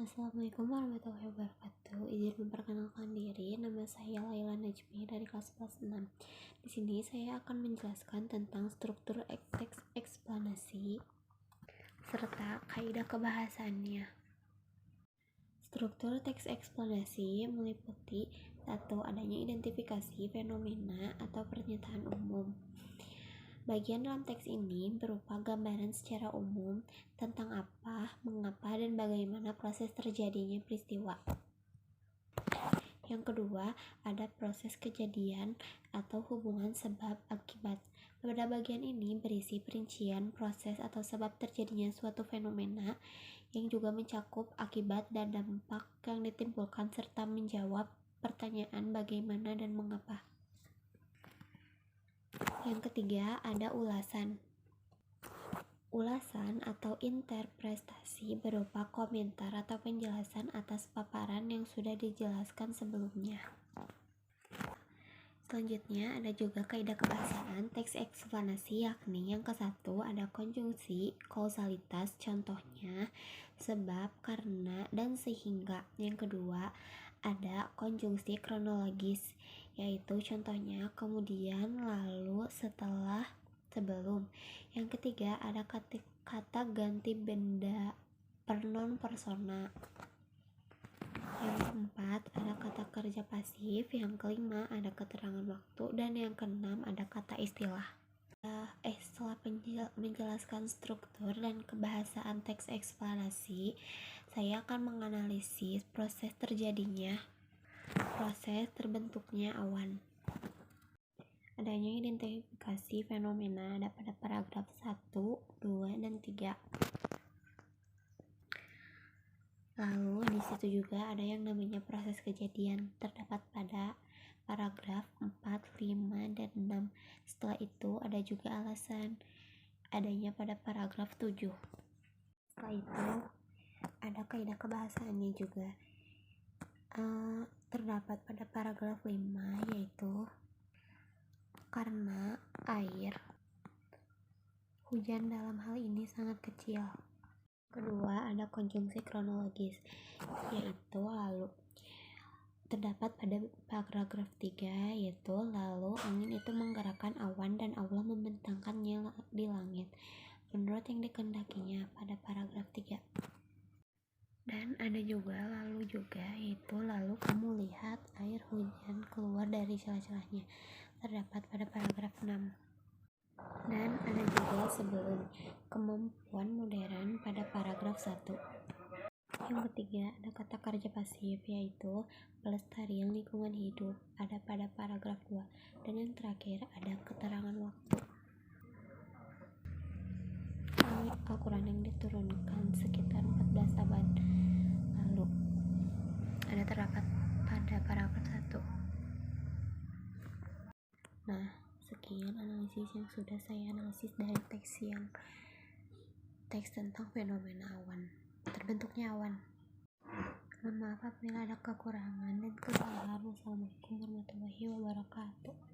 Assalamualaikum warahmatullahi wabarakatuh. Izin memperkenalkan diri, nama saya Laila Najmi dari kelas 6. Di sini saya akan menjelaskan tentang struktur teks eksplanasi serta kaidah kebahasaannya. Struktur teks eksplanasi meliputi 1. Adanya identifikasi fenomena atau pernyataan umum. Bagian dalam teks ini berupa gambaran secara umum tentang apa, mengapa, dan bagaimana proses terjadinya peristiwa. Yang kedua, ada proses kejadian atau hubungan sebab akibat. Pada bagian ini berisi perincian proses atau sebab terjadinya suatu fenomena yang juga mencakup akibat dan dampak yang ditimbulkan serta menjawab pertanyaan bagaimana dan mengapa. Yang ketiga, ada ulasan. Ulasan atau interpretasi berupa komentar atau penjelasan atas paparan yang sudah dijelaskan sebelumnya. Selanjutnya ada juga kaidah kebahasaan teks eksplanasi, yakni yang ke-1 ada konjungsi kausalitas, contohnya sebab, karena, dan sehingga. Yang kedua ada konjungsi kronologis, yaitu contohnya kemudian, lalu, setelah, sebelum. Yang ketiga ada kata ganti benda pronoun persona. Yang keempat ada kata kerja pasif. Yang kelima ada keterangan waktu. Dan yang keenam ada kata istilah. Setelah menjelaskan struktur dan kebahasaan teks eksplanasi, saya akan menganalisis proses terbentuknya awan. Adanya identifikasi fenomena ada pada paragraf 1, 2, dan 3. Lalu di situ juga ada yang namanya proses kejadian, terdapat pada paragraf 4, 5, dan 6. Setelah itu ada juga alasan, adanya pada paragraf 7. Setelah itu ada kaidah kebahasaannya juga, terdapat pada paragraf 5, yaitu karena air hujan dalam hal ini sangat kecil. Kedua ada konjungsi kronologis, yaitu lalu. Terdapat pada paragraf 3, yaitu lalu angin itu menggerakkan awan dan Allah membentangkannya di langit menurut yang dikehendakinya, pada paragraf 3. Dan ada juga lalu juga, yaitu lalu kamu lihat air hujan keluar dari celah-celahnya, terdapat pada paragraf 6. Dan ada juga sebelum, kemampuan modern, pada paragraf 1. Yang ketiga ada kata kerja pasif, yaitu pelestarian lingkungan hidup, ada pada paragraf 2. Dan yang terakhir ada keterangan waktu. Al-Quran yang diturunkan sekitar 14 abad lalu, ada terdapat pada paragraf 1. Nah, sekian analisis yang sudah saya analisis dari teks tentang fenomena awan, terbentuknya awan. Mohon maaf apabila ada kekurangan dan kesalahan. Wassalamualaikum warahmatullahi wabarakatuh.